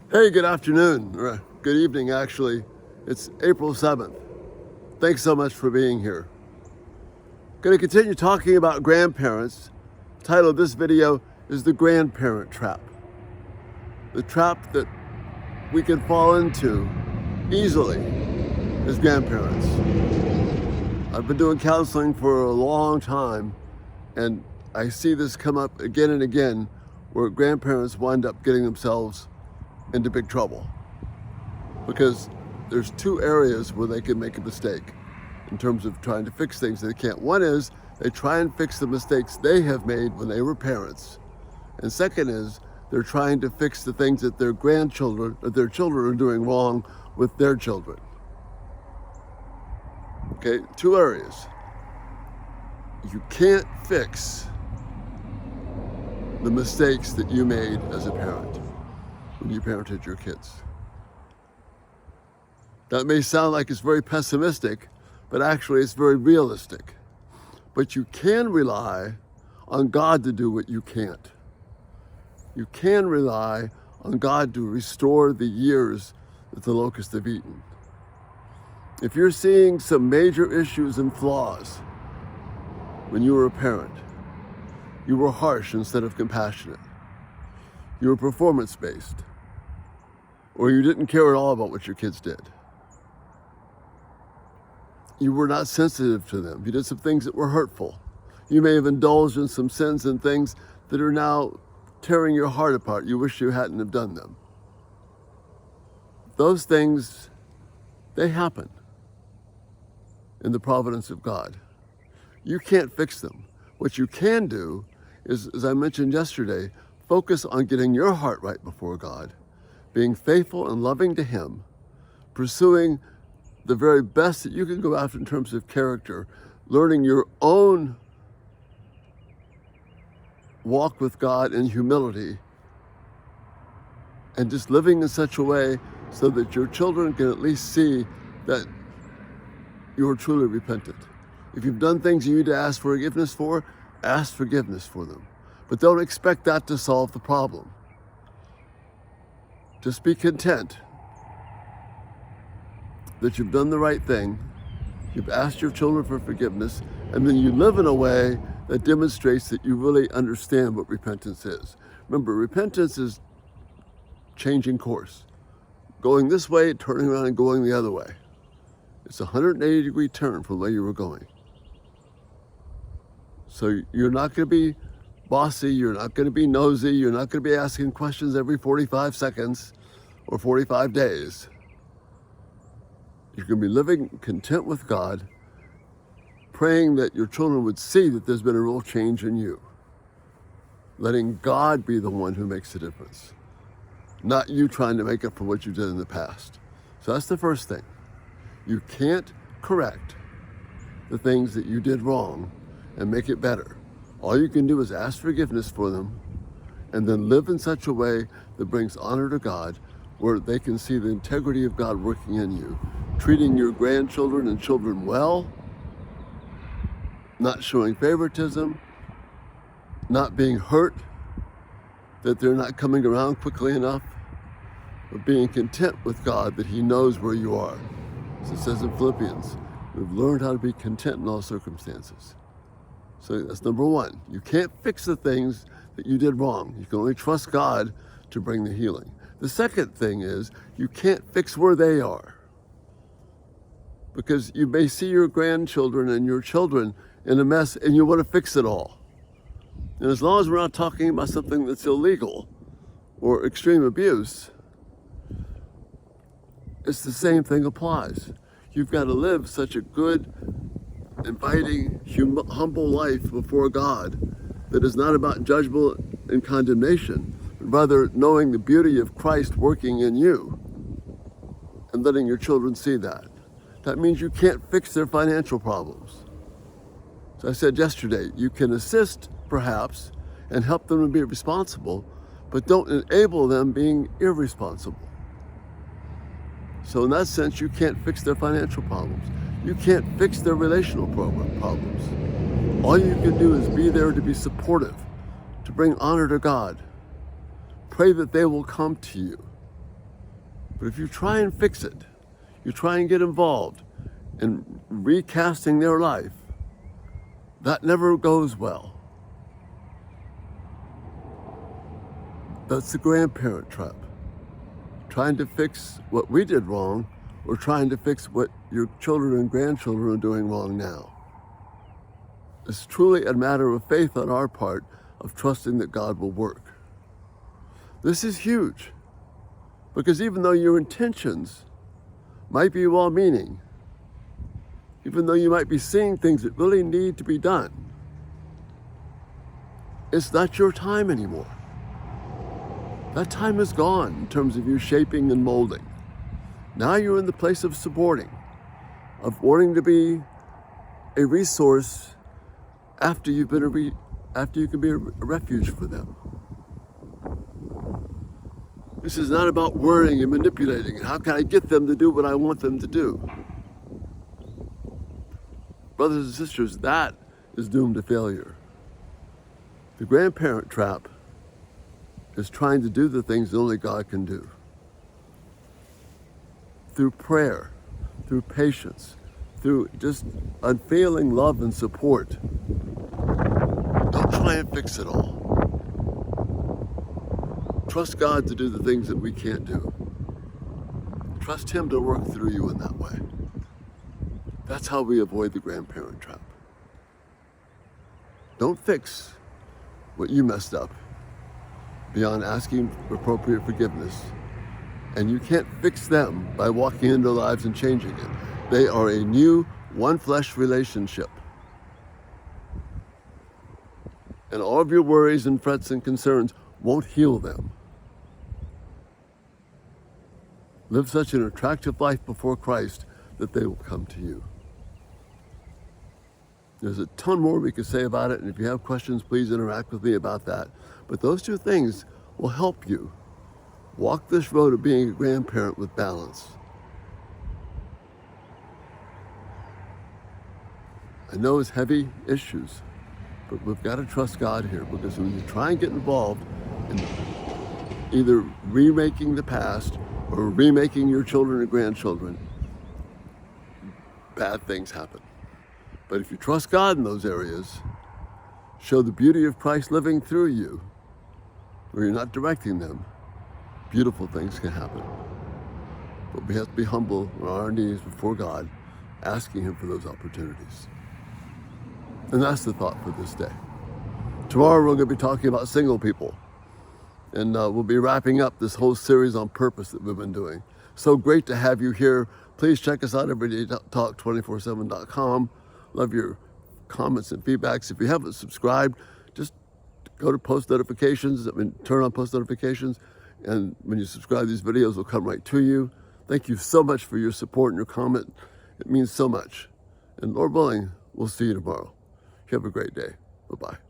Hey, good afternoon, or good evening actually. It's April 7th. Thanks so much for being here. Going to continue talking about grandparents. The title of this video is The Grandparent Trap. The trap that we can fall into easily as grandparents. I've been doing counseling for a long time, and I see this come up again and again where grandparents wind up getting themselves into big trouble because there's two areas where they can make a mistake in terms of trying to fix things they can't. One is they try and fix the mistakes they have made when they were parents, and second is they're trying to fix the things that their grandchildren or their children are doing wrong with their children. Okay, two areas. You can't fix the mistakes that you made as a parent when you parented your kids. That may sound like it's very pessimistic, but actually it's very realistic. But you can rely on God to do what you can't. You can rely on God to restore the years that the locusts have eaten. If you're seeing some major issues and flaws when you were a parent, you were harsh instead of compassionate, you were performance-based, or you didn't care at all about what your kids did, you were not sensitive to them, you did some things that were hurtful, you may have indulged in some sins and things that are now tearing your heart apart, you wish you hadn't have done them. Those things, they happen in the providence of God. You can't fix them. What you can do is, as I mentioned yesterday, focus on getting your heart right before God, being faithful and loving to Him, pursuing the very best that you can go after in terms of character, learning your own walk with God in humility, and just living in such a way so that your children can at least see that you are truly repentant. If you've done things you need to ask forgiveness for them. But don't expect that to solve the problem. Just be content that you've done the right thing, you've asked your children for forgiveness, and then you live in a way that demonstrates that you really understand what repentance is. Remember, repentance is changing course. Going this way, turning around and going the other way. It's a 180-degree turn from the way you were going. So you're not going to be bossy, you're not going to be nosy, you're not going to be asking questions every 45 seconds or 45 days. You're going to be living content with God, praying that your children would see that there's been a real change in you. Letting God be the one who makes the difference, not you trying to make up for what you did in the past. So that's the first thing. You can't correct the things that you did wrong and make it better. All you can do is ask forgiveness for them and then live in such a way that brings honor to God, where they can see the integrity of God working in you, treating your grandchildren and children well, not showing favoritism, not being hurt that they're not coming around quickly enough, but being content with God that He knows where you are. As it says in Philippians, we've learned how to be content in all circumstances. So that's number one. You can't fix the things that you did wrong. You can only trust God to bring the healing. The second thing is you can't fix where they are, because you may see your grandchildren and your children in a mess and you want to fix it all. And as long as we're not talking about something that's illegal or extreme abuse, it's the same thing applies. You've got to live such a good, inviting, humble life before God that is not about judgment and condemnation, but rather knowing the beauty of Christ working in you and letting your children see that. That means you can't fix their financial problems. As I said yesterday, you can assist perhaps and help them to be responsible, but don't enable them being irresponsible. So in that sense, you can't fix their financial problems. You can't fix their relational problems. All you can do is be there to be supportive, to bring honor to God. Pray that they will come to you But if you try and fix it, you try and get involved in recasting their life, that never goes well. That's the grandparent trap. Trying to fix what we did wrong, or trying to fix what your children and grandchildren are doing wrong now. It's truly a matter of faith on our part of trusting that God will work. This is huge, because even though your intentions might be well-meaning, even though you might be seeing things that really need to be done, it's not your time anymore. That time is gone in terms of you shaping and molding. Now you're in the place of supporting, of wanting to be a resource after you can be a refuge for them. This is not about worrying and manipulating. How can I get them to do what I want them to do? Brothers and sisters, that is doomed to failure. The grandparent trap is trying to do the things that only God can do. Through prayer, through patience, through just unfailing love and support. Don't try and fix it all. Trust God to do the things that we can't do. Trust Him to work through you in that way. That's how we avoid the grandparent trap. Don't fix what you messed up beyond asking for appropriate forgiveness. And you can't fix them by walking into their lives and changing it. They are a new one-flesh relationship. And all of your worries and frets and concerns won't heal them. Live such an attractive life before Christ that they will come to you. There's a ton more we could say about it, and if you have questions, please interact with me about that. But those two things will help you walk this road of being a grandparent with balance. I know it's heavy issues, but we've got to trust God here, because when you try and get involved in either remaking the past or remaking your children and grandchildren, bad things happen. But if you trust God in those areas, show the beauty of Christ living through you, where you're not directing them, beautiful things can happen. But we have to be humble on our knees before God, asking Him for those opportunities. And that's the thought for this day. Tomorrow we're going to be talking about single people. And we'll be wrapping up this whole series on purpose that we've been doing. So great to have you here. Please check us out, everydaytalk247.com. Love your comments and feedbacks. If you haven't subscribed, just go to post notifications. Turn on post notifications. And when you subscribe, these videos will come right to you. Thank you so much for your support and your comment. It means so much. And Lord willing, we'll see you tomorrow. You have a great day. Bye-bye.